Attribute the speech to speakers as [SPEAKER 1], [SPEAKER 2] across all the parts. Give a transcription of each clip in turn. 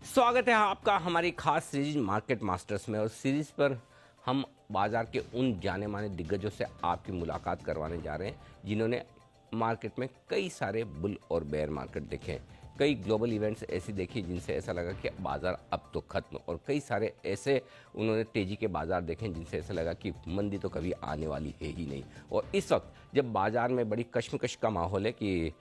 [SPEAKER 1] स्वागत है आपका हमारी खास सीरीज मार्केट मास्टर्स में। और सीरीज पर हम बाजार के उन जाने माने दिग्गजों से आपकी मुलाकात करवाने जा रहे हैं जिन्होंने मार्केट में कई सारे बुल और बेयर मार्केट देखे हैं, कई ग्लोबल इवेंट्स ऐसी देखी जिनसे ऐसा लगा कि बाजार अब तो खत्म, और कई सारे ऐसे उन्होंने तेजी के बाजार देखे जिनसे ऐसा लगा कि मंदी तो कभी आने वाली है ही नहीं। और इस वक्त जब बाजार में बड़ी कश्मकश का माहौल है कि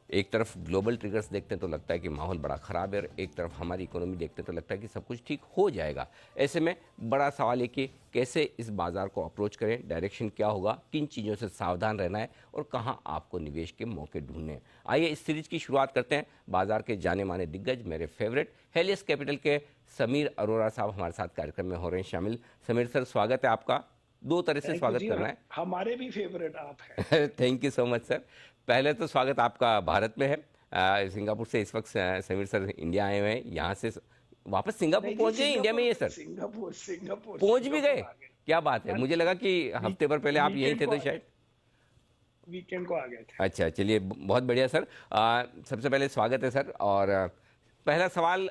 [SPEAKER 1] एक तरफ ग्लोबल ट्रिगर्स देखते हैं तो लगता है कि माहौल बड़ा ख़राब है, और एक तरफ हमारी इकोनॉमी देखते हैं तो लगता है कि सब कुछ ठीक हो जाएगा। ऐसे में बड़ा सवाल है कि कैसे इस बाज़ार को अप्रोच करें, डायरेक्शन क्या होगा, किन चीज़ों से सावधान रहना है और कहां आपको निवेश के मौके ढूंढने हैं। आइए इस सीरीज की शुरुआत करते हैं। बाजार के जाने माने दिग्गज, मेरे फेवरेट हेलियस कैपिटल के समीर अरोड़ा साहब हमारे साथ कार्यक्रम में हो रहे हैं शामिल। समीर सर, स्वागत है आपका। दो तरह से
[SPEAKER 2] थैंक यू
[SPEAKER 1] स्वागत
[SPEAKER 2] जी।
[SPEAKER 1] करना है।
[SPEAKER 2] हमारे भी फेवरेट आप हैं।
[SPEAKER 1] Thank you so much sir. पहले तो स्वागत आपका भारत में है। सिंगापुर से इस वक्त समीर सर इंडिया आए हुए हैं। यहाँ से वापस सिंगापुर
[SPEAKER 2] नहीं जी,
[SPEAKER 1] पहुंच गए, इंडिया में ही है सर?
[SPEAKER 2] सिंगापुर सिंगापुर
[SPEAKER 1] पहुंच भी
[SPEAKER 2] सिंगापुर
[SPEAKER 1] गए?
[SPEAKER 2] आ गए।
[SPEAKER 1] क्या बात है,
[SPEAKER 2] हाँ
[SPEAKER 1] मुझे
[SPEAKER 2] जी।
[SPEAKER 1] लगा कि हफ्ते भर पहले आप यहीं
[SPEAKER 2] वीकेंड
[SPEAKER 1] थे
[SPEAKER 2] को
[SPEAKER 1] तो
[SPEAKER 2] आ गए।
[SPEAKER 1] शायद।
[SPEAKER 2] वीकेंड को आ गए थे।
[SPEAKER 1] अच्छा, चलिए बहुत बढ़िया सर। सबसे पहले स्वागत है सर। और पहला सवाल,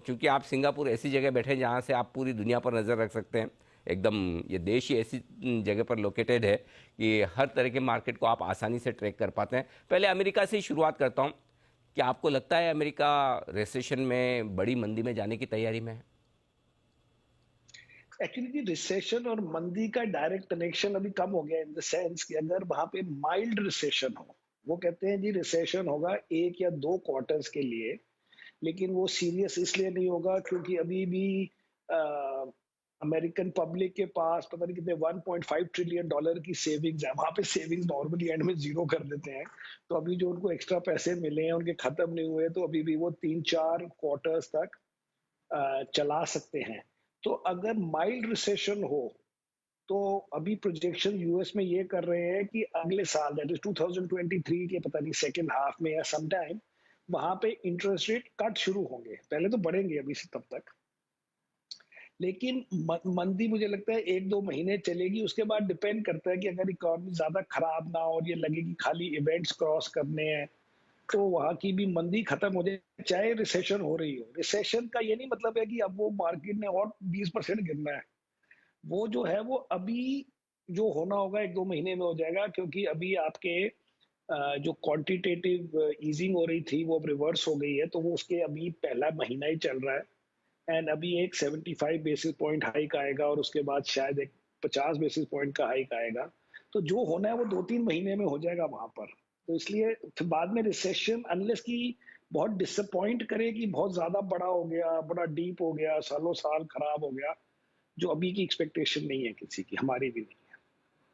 [SPEAKER 1] क्योंकि आप सिंगापुर ऐसी जगह बैठे हैं जहाँ से आप पूरी दुनिया पर नज़र रख सकते हैं, एकदम ये देश ही ऐसी जगह पर लोकेटेड है कि हर तरह के मार्केट को आप आसानी से ट्रैक कर पाते हैं। पहले अमेरिका से ही शुरुआत करता हूँ। क्या आपको लगता है अमेरिका रिसेशन में, बड़ी मंदी में जाने की तैयारी में है?
[SPEAKER 2] एक्चुअली जी, रिसेशन और मंदी का डायरेक्ट कनेक्शन अभी कम हो गया, इन द सेंस कि अगर वहां पे माइल्ड रिसेशन हो, वो कहते हैं जी रिसेशन होगा 1 या 2 क्वार्टर्स के लिए, लेकिन वो सीरियस इसलिए नहीं होगा क्योंकि अभी भी अमेरिकन पब्लिक के पास पता नहीं कितने 1.5 ट्रिलियन डॉलर की सेविंग्स है। वहां पे सेविंग्स नॉर्मली एंड में जीरो कर देते हैं। तो अभी जो उनको एक्स्ट्रा पैसे मिले हैं उनके खत्म नहीं हुए, तो अभी भी वो 3-4 क्वार्टर्स तक चला सकते हैं। तो अगर माइल्ड रिसेशन हो तो अभी प्रोजेक्शन यूएस में ये कर रहे हैं कि अगले साल, दैट इज 2023 के पता नहीं सेकेंड हाफ में या सम टाइम, वहां पे इंटरेस्ट रेट कट शुरू होंगे। पहले तो बढ़ेंगे अभी से तब तक, लेकिन मंदी मुझे लगता है 1-2 महीने चलेगी। उसके बाद डिपेंड करता है कि अगर इकोनॉमी ज्यादा खराब ना हो और ये लगे कि खाली इवेंट्स क्रॉस करने हैं, तो वहां की भी मंदी खत्म हो जाए, चाहे रिसेशन हो रही हो। रिसेशन का ये नहीं मतलब है कि अब वो मार्केट ने और 20% गिरना है। वो जो है वो अभी जो होना होगा 1-2 महीने में हो जाएगा, क्योंकि अभी आपके जो क्वांटिटेटिव ईजिंग हो रही थी वो अब रिवर्स हो गई है, तो वो उसके अभी पहला महीना ही चल रहा है। एंड अभी एक 75 बेसिस पॉइंट हाइक आएगा और उसके बाद शायद एक 50 बेसिस पॉइंट का हाइक आएगा। तो जो होना है वो 2-3 महीने में हो जाएगा वहां पर। तो इसलिए फिर बाद में रिसेशन अनलेस की बहुत डिसअपॉइंट करे कि बहुत ज्यादा बड़ा हो गया, बड़ा डीप हो गया, सालों साल खराब हो गया, जो अभी की एक्सपेक्टेशन नहीं है किसी की, हमारी भी नहीं है।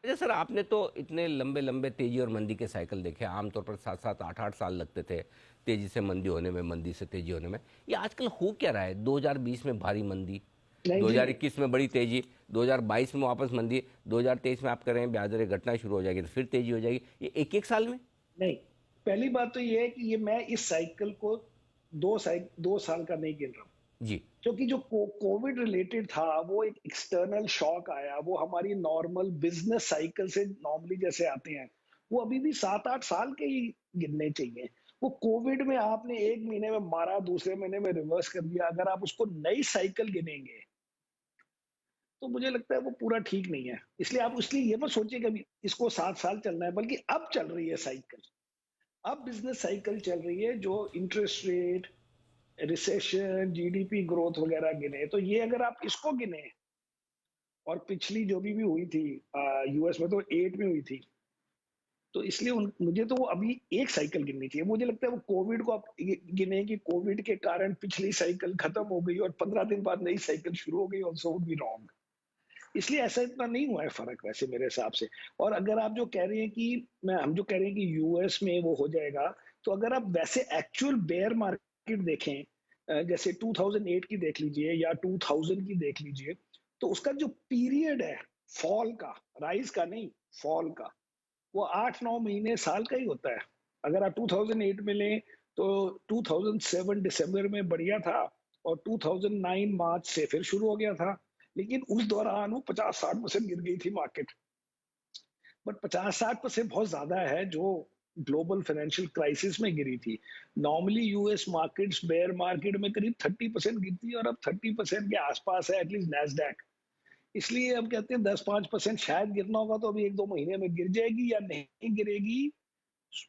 [SPEAKER 1] अच्छा सर, आपने तो इतने लंबे लंबे तेजी और मंदी के साइकिल देखे। आमतौर पर 7-7 8-8 साल लगते थे तेजी से मंदी होने में, मंदी से तेजी होने में। ये आजकल हो क्या रहा है? 2020 में भारी मंदी,
[SPEAKER 2] नहीं जी, नहीं
[SPEAKER 1] 2021 में बड़ी तेजी, 2022 में वापस मंदी, 2023 में आप कह रहे हैं ब्याज दरें घटना शुरू हो जाएगी तो फिर तेजी हो जाएगी। ये एक एक साल में?
[SPEAKER 2] नहीं। पहली बात तो ये है कि ये मैं इस साइकिल को 2 साल का नहीं गिन रहा हूँ।
[SPEAKER 1] जी।
[SPEAKER 2] क्योंकि जो कोविड रिलेटेड था वो एक एक्सटर्नल शॉक आया, वो हमारी नॉर्मल बिजनेस साइकिल से नॉर्मली जैसे आते हैं, वो अभी भी 7-8 साल के ही गिनने चाहिए। वो कोविड में आपने 1 महीने में मारा, दूसरे महीने में रिवर्स कर दिया। अगर आप उसको नई साइकिल गिनेंगे तो मुझे लगता है वो पूरा ठीक नहीं है। इसलिए आप इसलिए ये मत सोचिए कि अभी इसको 7 साल चलना है, बल्कि अब चल रही है साइकिल। अब बिजनेस साइकिल चल रही है जो interest rate, recession, GDP growth वगैरह गिने, तो ये अगर आप इसको गिने और पिछली जो भी हुई थी, यूएस में तो 8 में हुई थी, तो इसलिए मुझे तो वो अभी एक साइकिल गिननी चाहिए। मुझे लगता है वो कोविड को आप गिने कि कोविड के कारण पिछली साइकिल खत्म हो गई और 15 दिन बाद नई साइकिल शुरू हो गई, ऑल्सो वुड बी रॉन्ग। इसलिए ऐसा इतना नहीं हुआ है फर्क वैसे मेरे हिसाब से। और अगर आप जो कह रहे हैं कि हम जो कह रहे हैं कि यूएस में वो हो जाएगा, तो अगर आप वैसे एक्चुअल बेयर मार्केट देखें, जैसे 2008 की देख लीजिए या 2000 की देख लीजिए, तो उसका जो पीरियड है फॉल का, राइज का नहीं, फॉल का, वो 8-9 महीने साल का ही होता है। अगर आप 2008 में लें तो 2007 दिसंबर में बढ़िया था और 2009 मार्च से फिर शुरू हो गया था। लेकिन उस दौरान वो 50-60% गिर गई थी मार्केट। बट 50-60% बहुत ज्यादा है जो ग्लोबल फाइनेंशियल क्राइसिस में गिरी थी। Normally US markets bear market में करीब 30% गिरती है और अब 30% के आसपास है एटलीस्ट नैस्डैक। इसलिए अब कहते हैं 10-5% शायद गिरना होगा, तो अभी 1-2 महीने में गिर जाएगी या नहीं गिरेगी।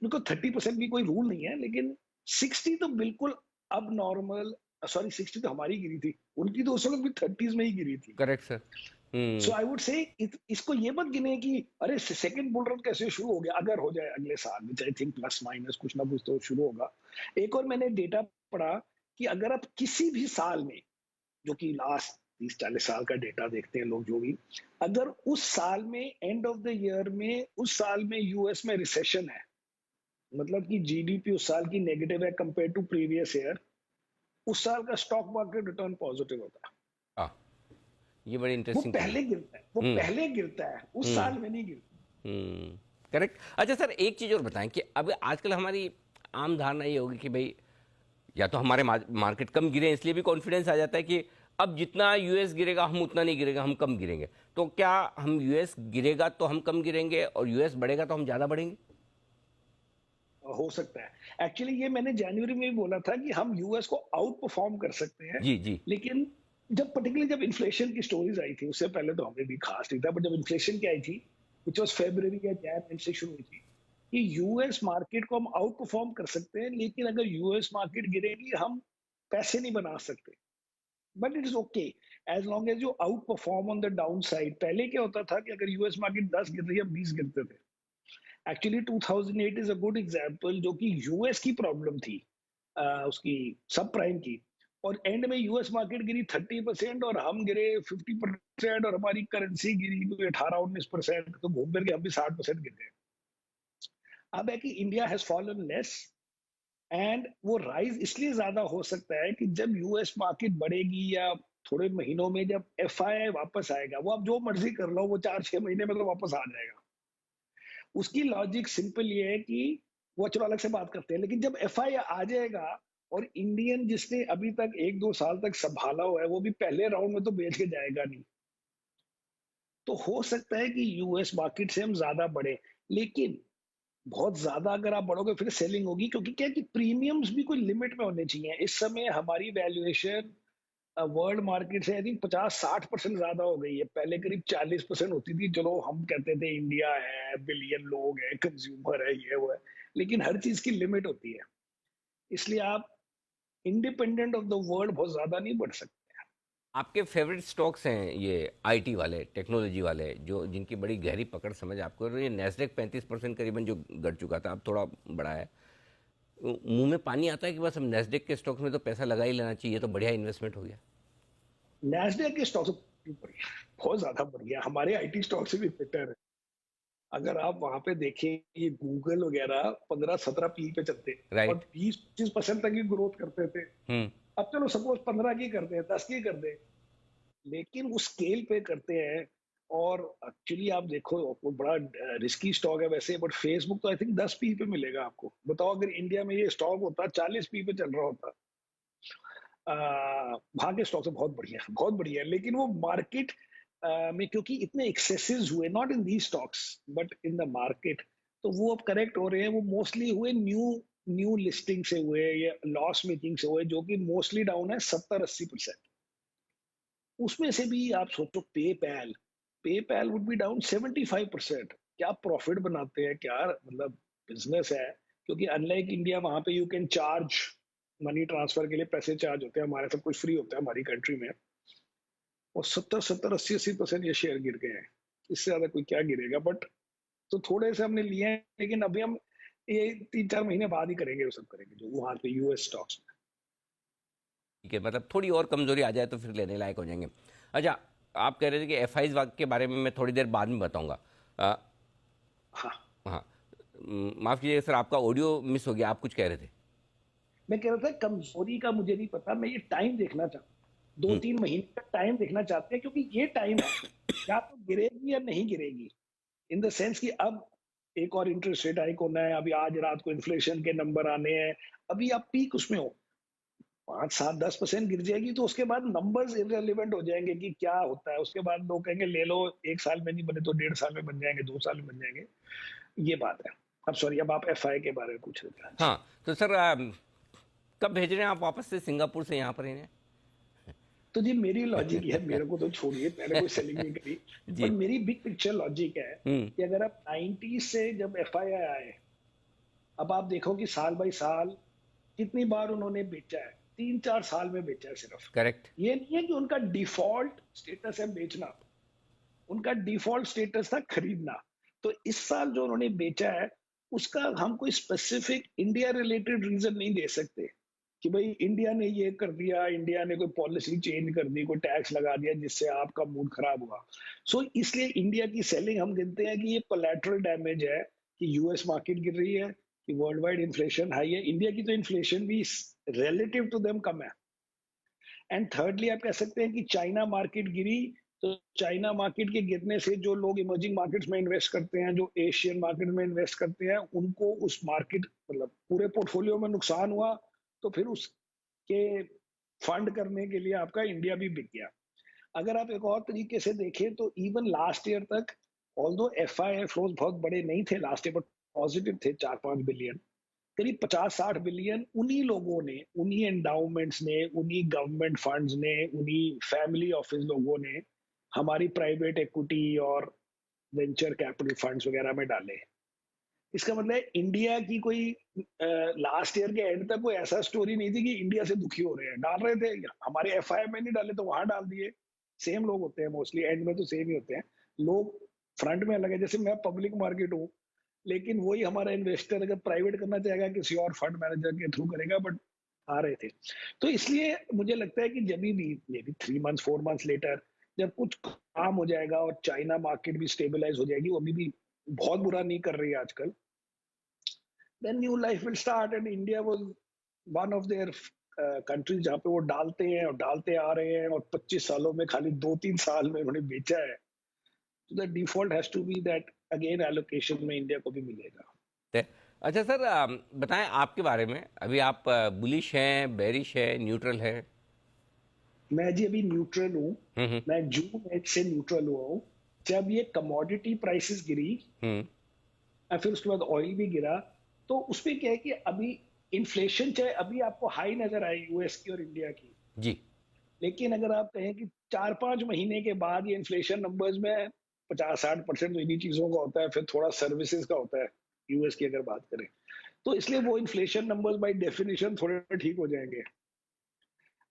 [SPEAKER 2] बिल्कुल 30% की कोई रूल नहीं है, लेकिन 60 तो बिल्कुल अब नॉर्मल। सॉरी, 60 तो हमारी गिरी थी, उनकी तो उस वक्त भी 30s में ही गिरी थी।
[SPEAKER 1] Correct sir.
[SPEAKER 2] So I would say इसको ये मत गिने कि अरे सेकंड बुल रन कैसे शुरू हो गया। अगर हो जाए अगले साल, विच आई थिंक प्लस माइनस कुछ ना कुछ तो शुरू होगा। एक और मैंने डेटा पढ़ा कि अगर आप किसी भी साल में, जो कि लास्ट 30-40 साल का डेटा देखते हैं लोग जो भी, अगर उस साल में एंड ऑफ द ईयर में उस साल में यूएस में रिसेशन है, मतलब कि जीडीपी उस साल की नेगेटिव है कंपेयर टू प्रीवियस ईयर, उस साल का स्टॉक मार्केट रिटर्न पॉजिटिव होता है।
[SPEAKER 1] हाँ, ये बड़ी
[SPEAKER 2] वो
[SPEAKER 1] इंटरेस्टिंग चीज़ है।
[SPEAKER 2] पहले गिरता है, वो
[SPEAKER 1] हम्म।
[SPEAKER 2] पहले गिरता है, उस
[SPEAKER 1] हम्म।
[SPEAKER 2] साल में नहीं गिरता।
[SPEAKER 1] करेक्ट। अच्छा सर, एक चीज़ और बताएं कि अब आजकल हमारी आम धारणा ये होगी कि भाई या तो हमारे मार्केट कम गिरे इसलिए भी कॉन्फिडेंस आ जाता है कि अब जितना यूएस गिरेगा हम उतना नहीं गिरेगा, हम कम गिरेंगे। तो क्या हम यूएस गिरेगा तो हम कम गिरेंगे और यूएस बढ़ेगा तो हम ज़्यादा बढ़ेंगे?
[SPEAKER 2] हो सकता है। एक्चुअली ये मैंने जनवरी में भी बोला था कि हम यूएस को आउट परफॉर्म कर सकते हैं,
[SPEAKER 1] जी जी।
[SPEAKER 2] लेकिन जब इन्फ्लेशन की स्टोरीज आई थी, उससे पहले तो हमें भी खास नहीं था, बट जब इन्फ्लेशन की आई थी, विच वाज फरवरी या जैन से शुरू हुई थी, कि यूएस मार्केट को हम आउट परफॉर्म कर सकते हैं, लेकिन अगर यूएस मार्केट गिरेगी हम पैसे नहीं बना सकते। But it is okay as long as you outperform on the downside. पहले क्या होता था कि अगर यूएस मार्केट 10 गिर रही है, 20 गिरते थे। Actually 2008 is a good example, जो कि यूएस की प्रॉब्लम थी, उसकी सब प्राइम की, और एंड में यूएस मार्केट गिरी 30% और हम गिरे 50%, और हमारी करेंसी गिरी कोई 18-19%, तो घूम फिर के हम भी 60% गिर गए। अब है कि India has fallen less, and वो राइज इसलिए ज्यादा हो सकता है कि जब यूएस मार्केट बढ़ेगी या थोड़े महीनों में जब एफआईआई वापस आएगा, वो आप जो मर्जी कर लो, वो 4-6 महीने में तो वापस आ जाएगा। उसकी लॉजिक सिंपल ये है कि वो चलो अलग से बात करते हैं, लेकिन जब एफआई आ जाएगा और इंडियन जिसने अभी तक 1-2 साल तक संभाला हुआ है, वो भी पहले राउंड में तो बेच के जाएगा नहीं। तो हो सकता है कि यूएस मार्केट से हम ज्यादा बढ़े, लेकिन बहुत ज्यादा अगर आप बढ़ोगे फिर सेलिंग होगी, क्योंकि क्या है कि प्रीमियम्स भी कोई लिमिट में होने चाहिए। इस समय हमारी वैल्यूएशन वर्ल्ड मार्केट से आई थिंक 50-60% ज्यादा हो गई है। पहले करीब 40% होती थी। चलो हम कहते थे इंडिया है, बिलियन लोग हैं, कंज्यूमर है, ये वो है, लेकिन हर चीज की लिमिट होती है। इसलिए आप इंडिपेंडेंट ऑफ द वर्ल्ड बहुत ज्यादा नहीं बढ़ सकते।
[SPEAKER 1] आपके फेवरेट स्टॉक्स हैं ये आईटी वाले, टेक्नोलॉजी वाले, जो जिनकी बड़ी गहरी पकड़ समझ आपको, और ये नैस्डैक 35% करीबन जो गड़ चुका था, अब थोड़ा बढ़ा है। मुंह में पानी आता है कि बस हम नैस्डैक के स्टॉक्स में तो पैसा लगा ही लेना चाहिए, ये तो बढ़िया इन्वेस्टमेंट हो गया।
[SPEAKER 2] नैस्डैक के स्टॉक बढ़िया, बहुत ज्यादा बढ़िया, हमारे आईटी स्टॉक से भी बेटर है। अगर आप वहां पे देखें, ये गूगल वगैरह 15-17 पी पे चलते हैं और
[SPEAKER 1] राइट।
[SPEAKER 2] 20-25% तक की ग्रोथ करते थे।
[SPEAKER 1] हम्म।
[SPEAKER 2] अब चलो सपोज 15 की करते हैं, 10 की कर दे, लेकिन उस स्केल पे करते हैं। और एक्चुअली आप देखो, वो बड़ा रिस्की स्टॉक है वैसे, बट फेसबुक तो आई थिंक 10 पी पे मिलेगा आपको। बताओ अगर इंडिया में ये स्टॉक होता 40 पी पे चल रहा होता। वहां के स्टॉक से बहुत बढ़िया है, बहुत बढ़िया है, लेकिन वो मार्केट में क्योंकि इतने एक्सेसेस हुए, not in the stocks but in the market, तो वो अब करेक्ट हो रहे हैं। वो मोस्टली हुए न्यू न्यू लिस्टिंग से हुए या लॉस मेकिंग से हुए, जो कि मोस्टली डाउन है 70-80%। उसमें से भी आप सोचो, PayPal PayPal would be down 75%। क्या प्रॉफिट बनाते हैं, क्या मतलब बिजनेस है। क्योंकि अनलाइक इंडिया, वहां पे you can charge money transfer के लिए पैसे चार्ज होते हैं, हमारे सब कुछ फ्री होता है हमारी कंट्री में। और 70-70, 80-80% ये शेयर गिर गए हैं। इससे ज्यादा कोई क्या गिरेगा, बट तो थोड़े से हमने लिए हैं, लेकिन अभी हम ये 3-4 महीने बाद ही करेंगे, वो सब करेंगे जो वहां पे यूएस स्टॉक्स में।
[SPEAKER 1] ठीक है, मतलब थोड़ी और कमजोरी आ जाए तो फिर लेने लायक हो जाएंगे। अच्छा, आप कह रहे थे कि एफ आईज के बारे में मैं थोड़ी देर बाद में बताऊंगा। अ,
[SPEAKER 2] हाँ,
[SPEAKER 1] हाँ। माफ़ कीजिएगा सर, आपका ऑडियो मिस हो गया, आप कुछ कह रहे थे।
[SPEAKER 2] मैं कह रहा था कमजोरी का मुझे नहीं पता, मैं ये टाइम देखना चाहता हूँ, दो
[SPEAKER 1] हम्म।
[SPEAKER 2] तीन महीने का टाइम देखना चाहते हैं, क्योंकि ये टाइम है या तो गिरेगी या नहीं गिरेगी। इन द सेंस कि अब एक और इंटरेस्ट रेट हाइक होना है, अभी आज रात को इन्फ्लेशन के नंबर आने हैं, अभी आप पीक उसमें हो, 5-7-10% गिर जाएगी, तो उसके बाद नंबर्स इररिलेवेंट हो जाएंगे कि क्या होता है। उसके बाद लोग कहेंगे ले लो, 1 साल में नहीं बने तो 1.5 साल में बन जाएंगे, 2 साल में बन जाएंगे। ये बात है। अब सॉरी, अब आप एफआई के बारे में पूछ रहे थे। हाँ जी।
[SPEAKER 1] हाँ, तो सर कब भेज रहे हैं आप वापस से सिंगापुर से यहाँ पर इन्हें?
[SPEAKER 2] तो जी मेरी लॉजिक है, मेरे को तो छोड़िए, मैंने कोई सेलिंग नहीं करी।
[SPEAKER 1] जी।
[SPEAKER 2] बट मेरी बिग पिक्चर लॉजिक है
[SPEAKER 1] हुँ,
[SPEAKER 2] कि अगर आप 90 से जब एफआईआई आए, अब आप देखो कि साल बाई साल कितनी बार उन्होंने बेचा है। 3-4 साल में बेचा है सिर्फ।
[SPEAKER 1] करेक्ट।
[SPEAKER 2] ये नहीं है कि उनका डिफॉल्ट स्टेटस है बेचना, उनका डिफॉल्ट स्टेटस था खरीदना। तो इस साल जो उन्होंने बेचा है, उसका हम कोई स्पेसिफिक इंडिया रिलेटेड रीजन नहीं दे सकते कि भाई इंडिया ने ये कर दिया, इंडिया ने कोई पॉलिसी चेंज कर दी, कोई टैक्स लगा दिया जिससे आपका मूड खराब हुआ। इसलिए इंडिया की सेलिंग हम गिनते हैं कि ये कोलैटरल डैमेज है, कि यूएस मार्केट गिर रही है, कि वर्ल्ड वाइड इन्फ्लेशन हाई है। इंडिया की तो इन्फ्लेशन भी रिलेटिव टू देम कम है। एंड थर्डली आप कह सकते हैं कि चाइना मार्केट गिरी, तो चाइना मार्केट के गिरने से जो लोग इमर्जिंग मार्केट्स में इन्वेस्ट करते हैं, जो एशियन मार्केट में इन्वेस्ट करते हैं, उनको उस मार्केट मतलब पूरे पोर्टफोलियो में नुकसान हुआ। तो फिर उसके फंड करने के लिए आपका इंडिया भी बिक गया। अगर आप एक और तरीके से देखें तो इवन लास्ट ईयर तक, ऑल्दो एफआईआई फ्लोज बहुत बड़े नहीं थे लास्ट ईयर, बट पॉजिटिव थे 4-5 बिलियन, करीब 50-60 बिलियन उन्हीं लोगों ने, उन्हीं एंडाउमेंट्स ने, उन्हीं गवर्नमेंट फंड्स ने, उन्हीं फैमिली ऑफिस लोगों ने हमारी प्राइवेट इक्विटी और वेंचर कैपिटल फंड्स वगैरह में डाले। इसका मतलब है इंडिया की कोई लास्ट ईयर के एंड तक कोई ऐसा स्टोरी नहीं थी कि इंडिया से दुखी हो रहे हैं, डाल रहे थे हमारे एफआई में नहीं डाले तो वहां डाल दिए। सेम लोग होते हैं मोस्टली, एंड में तो सेम ही होते हैं लोग। फ्रंट में अलग है, जैसे मैं पब्लिक मार्केट हूँ, लेकिन वही हमारा इन्वेस्टर अगर प्राइवेट करना चाहेगा किसी और फंड मैनेजर के थ्रू करेगा, बट आ रहे थे। तो इसलिए मुझे लगता है कि जब भी may be 3 months 4 months later जब कुछ काम हो जाएगा और चाइना मार्केट भी स्टेबलाइज हो जाएगी, वो अभी भी बहुत बुरा नहीं कर रही है आजकल, then new life will start, and India was one of their countries जहाँ पे वो डालते हैं और डालते आ रहे हैं, और 25 सालों में खाली 2-3 साल में उन्होंने बेचा है। तो the default has to be that again allocation में इंडिया को भी मिलेगा।
[SPEAKER 1] ते अच्छा सर बताएँ आपके बारे में, अभी आप बुलिश हैं, बेरिश हैं, न्यूट्रल हैं?
[SPEAKER 2] मैं जी अभी न्यूट्रल हूँ।
[SPEAKER 1] हुँ, हुँ,
[SPEAKER 2] मैं जून एंड से न्यूट्रल हुआ हूँ। जब ये कमोडिटी प्राइसेस गिरी
[SPEAKER 1] हुँ,
[SPEAKER 2] और फिर उसके बाद ऑयल भी गिरा, तो उसमें क्या है कि अभी इन्फ्लेशन चाहे अभी आपको हाई नजर आए यूएस की और इंडिया की,
[SPEAKER 1] जी,
[SPEAKER 2] लेकिन अगर आप कहें कि 4-5 महीने के बाद ये इन्फ्लेशन नंबर्स में 50-60% तो इन्हीं चीजों का होता है, फिर थोड़ा सर्विसेज का होता है यूएस की अगर बात करें, तो इसलिए वो इन्फ्लेशन नंबर्स बाय डेफिनेशन थोड़े ठीक हो जाएंगे।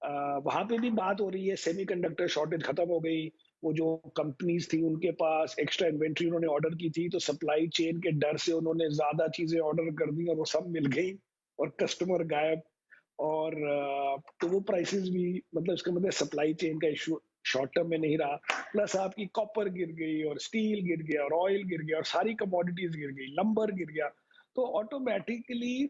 [SPEAKER 2] वहां पे भी बात हो रही है, सेमीकंडक्टर शॉर्टेज खत्म हो गई, वो जो कंपनीज थी उनके पास एक्स्ट्रा इन्वेंट्री उन्होंने ऑर्डर की थी, तो सप्लाई चेन के डर से उन्होंने ज्यादा चीजें ऑर्डर कर दी और वो सब मिल गई और कस्टमर गायब। और तो वो प्राइसेस भी, मतलब इसका मतलब सप्लाई चेन का इशू शॉर्ट टर्म में नहीं रहा। प्लस आपकी कॉपर गिर गई और स्टील गिर गया और ऑयल गिर गया और सारी कमोडिटीज गिर गई, लंबर गिर गया। तो ऑटोमेटिकली,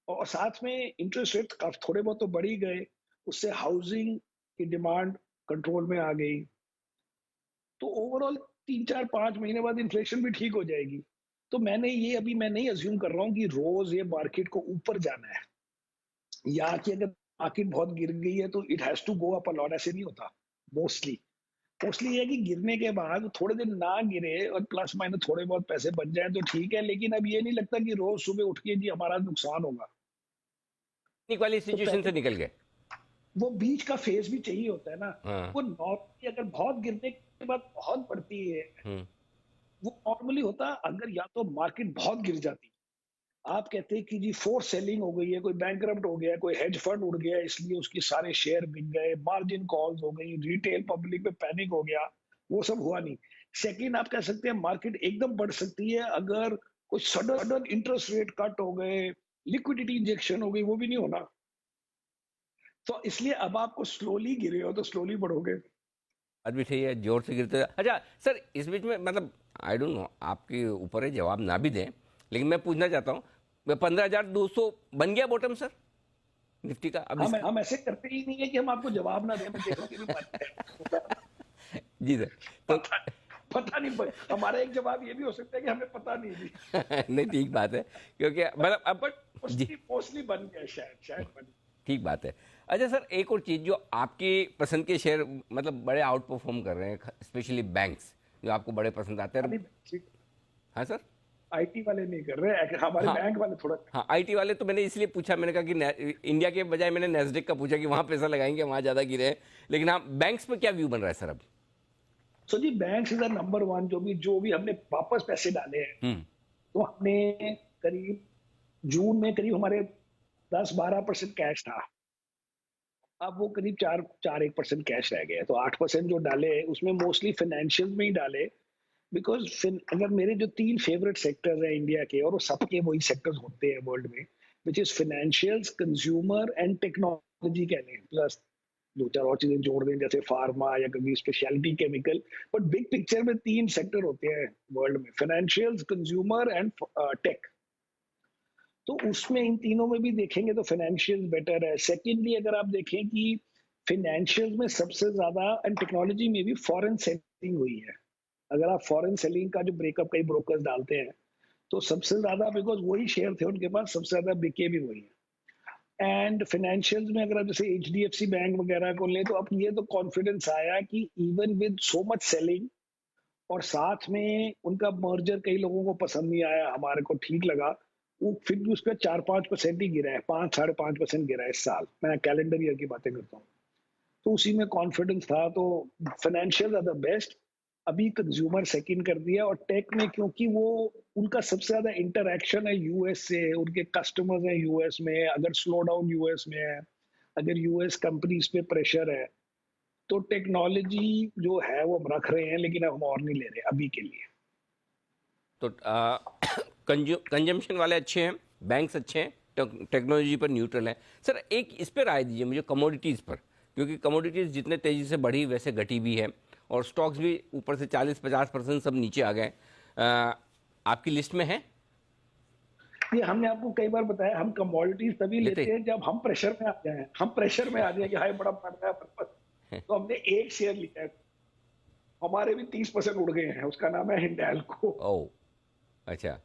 [SPEAKER 2] और साथ में इंटरेस्ट रेट थोड़े बहुत तो बढ़ ही गए, उससे हाउसिंग की डिमांड कंट्रोल में आ गई। तो ओवरऑल 3-4-5 महीने बाद इन्फ्लेशन भी ठीक हो जाएगी। तो मैंने ये अभी मैं नहीं अज्यूम कर रहा हूँ कि रोज ये मार्केट को ऊपर जाना है, या कि अगर मार्केट बहुत गिर गई है तो it has to go up a lot, ऐसे नहीं होता। मोस्टली मोस्टली ये है कि गिरने के बाद थोड़े दिन ना गिरे और प्लस माइनस थोड़े बहुत पैसे बच जाए तो ठीक है, लेकिन अब ये नहीं लगता कि रोज सुबह उठ के जी हमारा नुकसान होगा।
[SPEAKER 1] टेक्निक वाली
[SPEAKER 2] तो
[SPEAKER 1] सिचुएशन
[SPEAKER 2] पहले
[SPEAKER 1] से निकल गए।
[SPEAKER 2] वो बीच का फेज भी चाहिए होता है ना।
[SPEAKER 1] हाँ,
[SPEAKER 2] वो नॉर्मली अगर बहुत गिरने के बाद बहुत बढ़ती है,
[SPEAKER 1] हुँ,
[SPEAKER 2] वो नॉर्मली होता अगर या तो मार्केट बहुत गिर जाती, आप कहते हैं कि जी फोर्स सेलिंग हो गई है, कोई बैंकरप्ट हो गया, कोई हेज फंड उड़ गया, इसलिए उसके सारे शेयर बिक गए, मार्जिन कॉल्स हो गई, रिटेल पब्लिक में पैनिक हो गया। वो सब हुआ नहीं। सेकंड, आप कह सकते हैं मार्केट एकदम बढ़ सकती है अगर कुछ सडन इंटरेस्ट रेट कट हो गए, लिक्विडिटी इंजेक्शन हो गई, वो भी नहीं होना। तो इसलिए अब आपको स्लोली गिरे हो तो स्लोली बढ़ोगे।
[SPEAKER 1] बात भी सही है, ज़ोर से गिरते अच्छा सर इस बीच में मतलब आई डोंट नो आपके ऊपर है जवाब ना भी दें, लेकिन मैं पूछना चाहता हूँ, 15,200 बन गया बॉटम सर निफ्टी का अब इसका?
[SPEAKER 2] हम ऐसे करते ही नहीं है कि हम आपको जवाब ना दें, मैं देखो कि भी बात है।
[SPEAKER 1] जी सर, तो
[SPEAKER 2] पता पता नहीं, हमारा एक जवाब ये भी हो सकता है कि हमें पता नहीं भी।
[SPEAKER 1] नहीं ठीक बात है, क्योंकि मतलब अब
[SPEAKER 2] बट
[SPEAKER 1] जी
[SPEAKER 2] मोस्टली मोस्टली बन गया, शायद बन गया।
[SPEAKER 1] ठीक बात है। अच्छा सर एक और चीज़ जो आपकी पसंद के शेयर मतलब बड़े आउट परफॉर्म कर रहे हैं, स्पेशली बैंक्स जो आपको बड़े पसंद आते हैं।
[SPEAKER 2] अभी
[SPEAKER 1] हाँ सर?
[SPEAKER 2] आईटी वाले नहीं कर रहे, हमारे
[SPEAKER 1] हाँ
[SPEAKER 2] बैंक वाले थोड़ा।
[SPEAKER 1] हाँ, आईटी वाले तो मैंने इसलिए पूछा, मैंने कहा कि इंडिया के बजाय मैंने नेस्डेक का पूछा कि वहां पैसा लगाएंगे, वहां ज्यादा गिरे हैं। लेकिन हाँ, बैंक्स पे क्या व्यू बन रहा है सर अब?
[SPEAKER 2] सो जी बैंक इज नंबर वन। जो भी हमने वापस पैसे डाले हैं,
[SPEAKER 1] हम्म।
[SPEAKER 2] तो हमने करीब जून में करीब हमारे 10-12% कैश था। अब वो करीब 4-1% कैश रह गया है। तो 8% जो डाले उसमें मोस्टली फाइनेंशियल में ही डाले। बिकॉज अगर मेरे जो 3 फेवरेट सेक्टर्स हैं इंडिया के, और वो सबके वही सेक्टर्स होते हैं वर्ल्ड में, which is financials, consumer and technology कह लें, प्लस दो चार और चीजें जोड़ दें जैसे फार्मा या कभी speciality chemical. But big picture में 3 सेक्टर होते हैं वर्ल्ड में, फाइनेंशियल्स, कंज्यूमर एंड टेक। तो उसमें इन तीनों में भी देखेंगे तो फाइनेंशियल बेटर है। सेकेंडली अगर आप देखें कि फाइनेंशियल में सबसे ज्यादा एंड टेक्नोलॉजी में भी फॉरेन सेलिंग हुई है। अगर आप फॉरेन सेलिंग का जो ब्रेकअप कई ब्रोकर्स डालते हैं, तो सबसे ज्यादा, बिकॉज वही शेयर थे उनके पास, सबसे ज्यादा बिके भी वही है। एंड फाइनेंशियल में अगर आप जैसे एचडीएफसी बैंक वगैरह को ले, तो अब ये तो कॉन्फिडेंस आया कि even with so much selling, और साथ में उनका मर्जर कई लोगों को पसंद नहीं आया, हमारे को ठीक लगा, वो फिर भी उस पर 4-5% ही गिरा है, 5-5.5% गिरा है इस साल। मैं कैलेंडर ईयर की बातें करता हूँ। तो उसी में कॉन्फिडेंस था। तो फाइनेंशियल आर द बेस्ट। अभी कंज्यूमर सेकंड कर दिया, और टेक में क्योंकि वो उनका सबसे ज्यादा इंटरेक्शन है यूएस से, उनके कस्टमर्स हैं यूएस में, अगर स्लो डाउन यूएस में है, अगर यूएस कंपनीज पे प्रेशर है, तो टेक्नोलॉजी जो है वो हम रख रहे हैं, लेकिन अब हम और नहीं ले रहे अभी के लिए।
[SPEAKER 1] तो कंजम्पशन वाले अच्छे हैं, बैंक्स अच्छे हैं, टेक्नोलॉजी पर न्यूट्रल है। सर एक इस पर राय दीजिए मुझे, कमोडिटीज़ पर, क्योंकि कमोडिटीज़ जितने तेज़ी से बढ़ी वैसे घटी भी है, और स्टॉक्स भी ऊपर से 40-50% सब नीचे आ गए। आपकी लिस्ट में है?
[SPEAKER 2] ये हमने आपको कई बार बताया, हम कमोडिटीज तभी
[SPEAKER 1] लेते?
[SPEAKER 2] लेते हैं जब हम प्रेशर में आ जाए, हम प्रेशर में आ जाए कि हाय बड़ा बढ़ रहा है पर, तो हमने एक शेयर लिया है, हमारे भी 30% उड़ गए हैं, उसका नाम है हिंडाल्को।
[SPEAKER 1] ओह, अच्छा।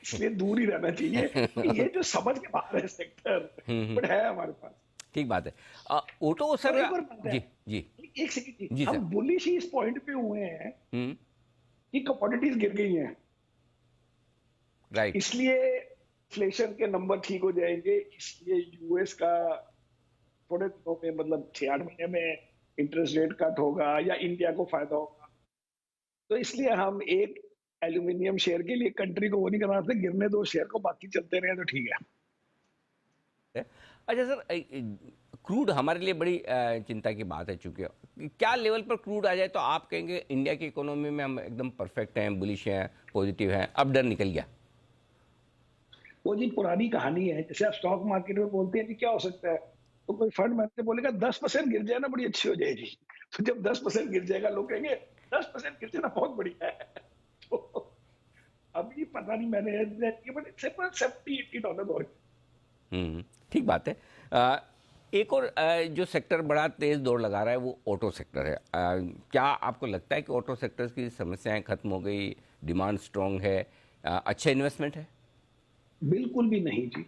[SPEAKER 2] इसलिए दूर ही रहना चाहिए कि ये जो समझ के बाहर है सेक्टर,
[SPEAKER 1] हम्म।
[SPEAKER 2] बट है हमारे पास।
[SPEAKER 1] ठीक बात है। ऑटो
[SPEAKER 2] और
[SPEAKER 1] सर।
[SPEAKER 2] एक और बात है,
[SPEAKER 1] जी जी।
[SPEAKER 2] एक सेकंड जी,
[SPEAKER 1] जी
[SPEAKER 2] हम
[SPEAKER 1] सर।
[SPEAKER 2] बुलिश ही इस पॉइंट पे हुए हैं
[SPEAKER 1] हम्म।
[SPEAKER 2] कि कमोडिटीज गिर गई हैं,
[SPEAKER 1] राइट।
[SPEAKER 2] इसलिए इन्फ्लेशन के नंबर ठीक हो जाएंगे, इसलिए यूएस का थोड़े दिनों में, मतलब 6-8 महीने में इंटरेस्ट रेट कट होगा, या इंडिया को फायदा होगा। तो इसलिए हम एक एल्यूमिनियम शेयर के लिए कंट्री को वो नहीं करना चाहते, गिरने दो शेयर को, बाकी चलते रहे तो ठीक है।
[SPEAKER 1] अच्छा सर, क्रूड हमारे लिए बड़ी चिंता की बात है, चूंकि क्या लेवल पर क्रूड आ जाए तो आप कहेंगे इंडिया की इकोनॉमी में हम एकदम परफेक्ट हैं, बुलिश हैं, पॉजिटिव हैं, अब डर निकल गया?
[SPEAKER 2] वो जी पुरानी कहानी है, जैसे आप स्टॉक मार्केट में बोलते हैं कि क्या हो सकता है, तो कोई फंड मैनेजर बोलेगा 10% गिर जाए ना बड़ी अच्छी हो जाएगी। तो जब 10% गिर जाएगा, लोग कहेंगे 10% गिर जाना बहुत बढ़िया है। तो अभी पता नहीं, मैंने बट इट्स $70-80 और।
[SPEAKER 1] ठीक बात है। अ, एक और जो सेक्टर बड़ा तेज दौड़ लगा रहा है वो ऑटो सेक्टर है। क्या आपको लगता है कि ऑटो सेक्टर्स की समस्याएं खत्म हो गई, डिमांड स्ट्रांग है, अच्छा इन्वेस्टमेंट है?
[SPEAKER 2] बिल्कुल भी नहीं जी।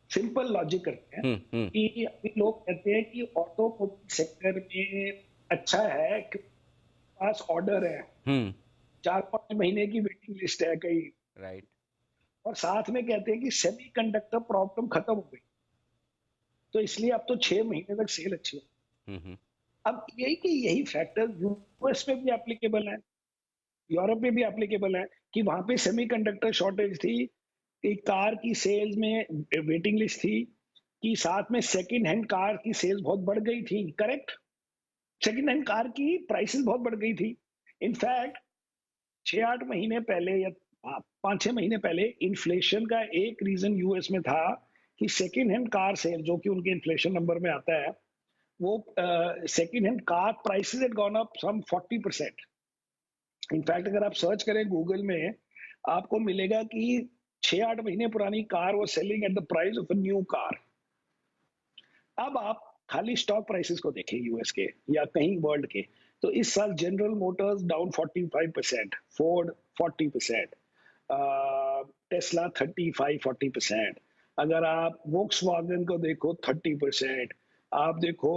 [SPEAKER 2] सिंपल लॉजिक करते हैं
[SPEAKER 1] हम्म।
[SPEAKER 2] कि अभी लोग कहते हैं कि ऑटोमोटिव सेक्टर में अच्छा है कि पास ऑर्डर है,
[SPEAKER 1] हम्म।
[SPEAKER 2] 4-5 महीने की वेटिंग लिस्ट है कई,
[SPEAKER 1] राइट।
[SPEAKER 2] और साथ में कहते हैं कि सेमीकंडक्टर प्रॉब्लम खत्म हो गई, तो इसलिए अब तो 6 महीने तक सेल अच्छी है।
[SPEAKER 1] हम्म।
[SPEAKER 2] अब यही फैक्टर यूएस में भी एप्लीकेबल है, यूरोप में भी एप्लीकेबल है, कि वहां पे सेमीकंडक्टर शॉर्टेज थी, एक कार की सेल्स में वेटिंग लिस्ट थी, कि साथ में सेकंड हैंड कार की सेल्स बहुत बढ़ गई थी, करेक्ट। सेकंड हैंड कार की प्राइसेस बहुत बढ़ गई थी। इनफैक्ट 6-8 महीने पहले, या 5-6 महीने पहले, इन्फ्लेशन का एक रीजन यूएस में था कि सेकंड हैंड कार सेल, जो कि उनके इन्फ्लेशन नंबर में आता है, वो second hand car prices had gone up some 40%। In fact अगर आप सर्च करें गूगल में, आपको मिलेगा कि 6-8 महीने पुरानी कार वो selling at the price of a new car. अब आप खाली स्टॉक प्राइसेस को देखें यूएस के या कहीं वर्ल्ड के, तो इस साल general Motors down 45%, Ford 40%, Tesla 35-40%, अगर आप वोक्सवैगन को देखो 30%, आप देखो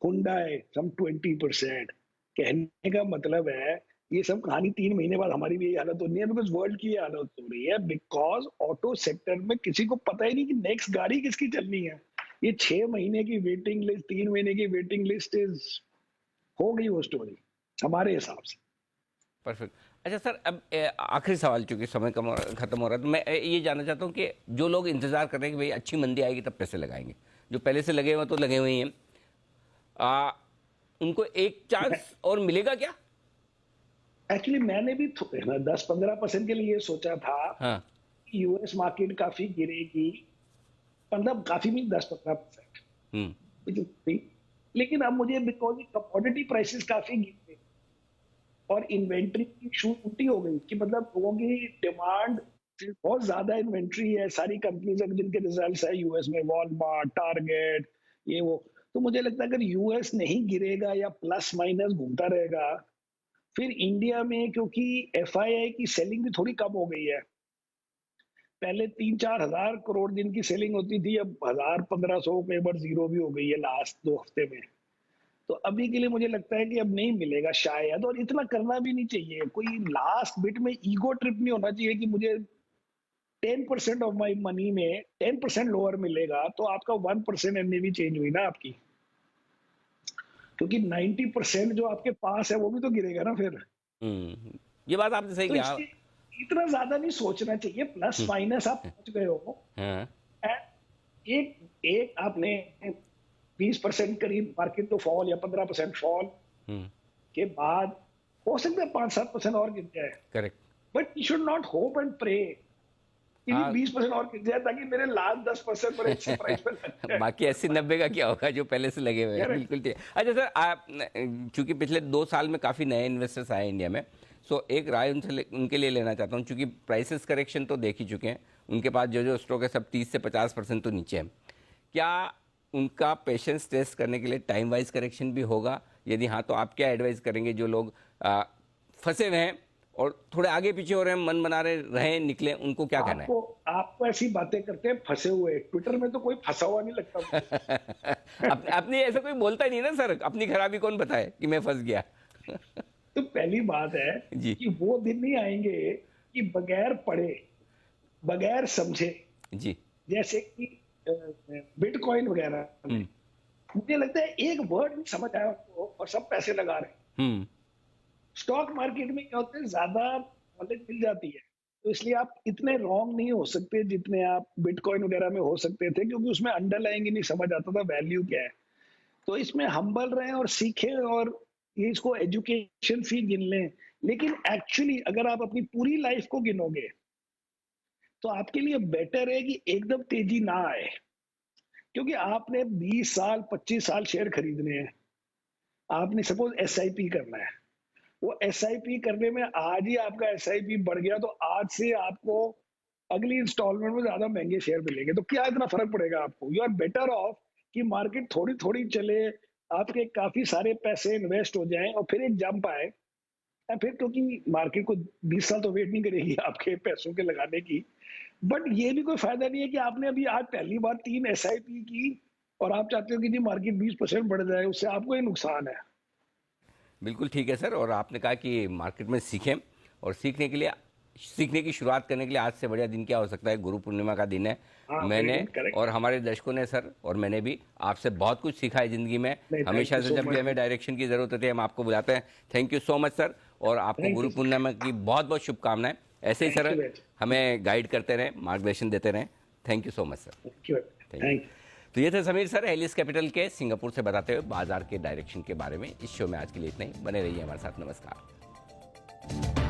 [SPEAKER 2] हुंडई सम 20%। कहने का मतलब है ये सब कहानी 3 महीने बाद हमारी भी यही हालत होनी है, बिकॉज़ वर्ल्ड की ये हालत हो रही है, बिकॉज़ ऑटो सेक्टर में किसी को पता ही नहीं कि नेक्स्ट गाड़ी किसकी चलनी है। ये 6 महीने की वेटिंग लिस्ट, 3 महीने की वेटिंग लिस्ट इज़ हो गई वो स्टोरी हमारे हिसाब से।
[SPEAKER 1] परफेक्ट। अच्छा सर, अब आखिरी सवाल, चूंकि समय कम खत्म हो रहा है, तो मैं ये जानना चाहता हूँ कि जो लोग इंतजार कर रहे हैं कि भाई अच्छी मंदी आएगी तब पैसे लगाएंगे, जो पहले से लगे हुए तो लगे हुए ही हैं, उनको एक चांस और मिलेगा क्या?
[SPEAKER 2] एक्चुअली मैंने भी 10-15% के लिए ये सोचा था
[SPEAKER 1] हाँ।
[SPEAKER 2] कि यूएस मार्केट काफ़ी गिरेगी, मतलब काफ़ी mean 10-15%,
[SPEAKER 1] hmm.
[SPEAKER 2] Which is three. लेकिन अब मुझे बिकॉज़ कमोडिटी प्राइसेस काफ़ी गिर गए और इन्वेंट्री की इशू उल्टी हो गई कि मतलब लोगों की डिमांड, बहुत ज्यादा इन्वेंट्री है सारी कंपनीज जिनके रिजल्ट्स है यूएस में, वॉलमार्ट, टारगेट, ये वो। तो मुझे लगता है अगर यूएस नहीं गिरेगा या प्लस माइनस घूमता रहेगा, फिर इंडिया में, क्योंकि एफआईआई की सेलिंग भी थोड़ी कम हो गई है, पहले 3-4 हजार करोड़ दिन की सेलिंग होती थी, अब 1000-1500 कई बार जीरो भी हो गई है लास्ट 2 हफ्ते में। तो अभी के लिए मुझे लगता है कि अब नहीं मिलेगा शायद, और इतना करना भी नहीं चाहिए, कोई लास्ट बिट में ईगो ट्रिप नहीं होना चाहिए कि मुझे 10% ऑफ माई मनी में 10% लोअर मिलेगा तो आपका 1% एनएवी चेंज हुई ना आपकी, क्योंकि 90% जो आपके पास है वो भी तो गिरेगा ना फिर।
[SPEAKER 1] ये बात आपने सही
[SPEAKER 2] तो
[SPEAKER 1] कहा।
[SPEAKER 2] इसलिए इतना ज्यादा नहीं सोचना चाहिए, प्लस
[SPEAKER 1] हम्म।
[SPEAKER 2] माइनस आप पहुंच गए हो।
[SPEAKER 1] हाँ।
[SPEAKER 2] And एक एक आपने 20% करीब मार्केट तो फॉल या 15% फॉल
[SPEAKER 1] हम्म।
[SPEAKER 2] के बाद हो सकता है 5-7% और गिर जाए,
[SPEAKER 1] correct.
[SPEAKER 2] But you should not hope and pray कि
[SPEAKER 1] हाँ।
[SPEAKER 2] 20% और गिर जाए ताकि मेरे लास्ट 10% पर अच्छे प्राइस पर लग जाए।
[SPEAKER 1] बाकी 80-90 का क्या होगा जो पहले से लगे हुए हैं।
[SPEAKER 2] Correct.
[SPEAKER 1] बिल्कुल ठीक। अच्छा सर, आप चूंकि पिछले 2 साल में काफ़ी नए इन्वेस्टर्स आए इंडिया में, सो एक राय उनके लिए लेना चाहता हूँ, चूंकि प्राइसेस करेक्शन तो देख ही चुके हैं, उनके पास जो स्टॉक है सब 30 से 50% तो नीचे है। क्या उनका पेशेंस टेस्ट करने के लिए टाइम वाइज करेक्शन भी होगा? यदि हाँ, तो आप क्या एडवाइस करेंगे जो लोग फंसे हुए हैं और थोड़े आगे पीछे हो रहे हैं, मन बना रहे निकले, उनको क्या कहना है?
[SPEAKER 2] आपको ऐसी बातें करते हैं फंसे हुए, ट्विटर में तो कोई फंसा हुआ नहीं लगता मुझे।
[SPEAKER 1] अपनी ऐसा कोई बोलता ही नहीं ना सर, अपनी खराबी कौन बताए कि मैं फंस गया।
[SPEAKER 2] तो पहली बात है
[SPEAKER 1] जी।
[SPEAKER 2] कि वो दिन नहीं आएंगे कि बगैर पढ़े, बगैर समझे,
[SPEAKER 1] जी।
[SPEAKER 2] जैसे कि बिटकॉइन वगैरह में, मुझे लगता है एक वर्ड नहीं समझ आया उनको और सब पैसे लगा रहे हैं।
[SPEAKER 1] हम्म।
[SPEAKER 2] स्टॉक मार्केट में क्या होता है, ज्यादा नॉलेज मिल जाती है, तो इसलिए आप इतने रॉन्ग नहीं हो सकते जितने आप बिटकॉइन वगैरह में हो सकते थे, क्योंकि उसमें अंडरलाइंग ही नहीं समझ आता था वैल्यू क्या है। तो इसमें हम्बल रहें और सीखें, और ये इसको एजुकेशन फी गिन लें। लेकिन एक्चुअली अगर आप अपनी पूरी लाइफ को गिनोगे तो आपके लिए बेटर है कि एकदम तेजी ना आए, क्योंकि आपने 20 साल 25 साल शेयर खरीदने हैं, आपने सपोज एसआईपी करना है, वो एसआईपी करने में आज ही आपका एसआईपी बढ़ गया तो आज से आपको अगली इंस्टॉलमेंट में ज्यादा महंगे शेयर मिलेंगे, तो क्या इतना फर्क पड़ेगा आपको? यू आर बेटर ऑफ कि मार्केट थोड़ी थोड़ी चले, आपके काफी सारे पैसे इन्वेस्ट हो जाएं और फिर एक जंप आए, या फिर, क्योंकि मार्केट को 20 साल तो वेट नहीं करेगी आपके पैसों के लगाने की। बट ये भी कोई फायदा नहीं है कि आपने अभी आज पहली बार 3 एसआईपी की और आप चाहते हो कि जी मार्केट 20% बढ़ जाए, उससे आपको ही नुकसान है।
[SPEAKER 1] बिल्कुल ठीक है सर, और आपने कहा कि मार्केट में सीखें, और सीखने की शुरुआत करने के लिए आज से बढ़िया दिन क्या हो सकता है? गुरु पूर्णिमा का दिन है।
[SPEAKER 2] हाँ,
[SPEAKER 1] मैंने
[SPEAKER 2] करेक्ट।
[SPEAKER 1] और हमारे दर्शकों ने सर, और मैंने भी आपसे बहुत कुछ सीखा है ज़िंदगी में।
[SPEAKER 2] नहीं,
[SPEAKER 1] हमेशा
[SPEAKER 2] thank you
[SPEAKER 1] से
[SPEAKER 2] so
[SPEAKER 1] जब भी
[SPEAKER 2] much.
[SPEAKER 1] हमें डायरेक्शन की ज़रूरत होती है हम आपको बुलाते हैं। Thank you so much sir, और आपको
[SPEAKER 2] Thank
[SPEAKER 1] गुरु
[SPEAKER 2] you.
[SPEAKER 1] पूर्णिमा की बहुत बहुत शुभकामनाएं। ऐसे ही
[SPEAKER 2] Thank
[SPEAKER 1] sir
[SPEAKER 2] you very much.
[SPEAKER 1] हमें गाइड करते रहें, मार्गदर्शन देते रहें। Thank you so much sir.
[SPEAKER 2] Thank you.
[SPEAKER 1] Thank you. तो ये थे समीर सर, एलिस कैपिटल के सिंगापुर से बताते हुए बाजार के डायरेक्शन के बारे में। इस शो में आज के लिए इतना ही, बने रहिए हमारे साथ। नमस्कार।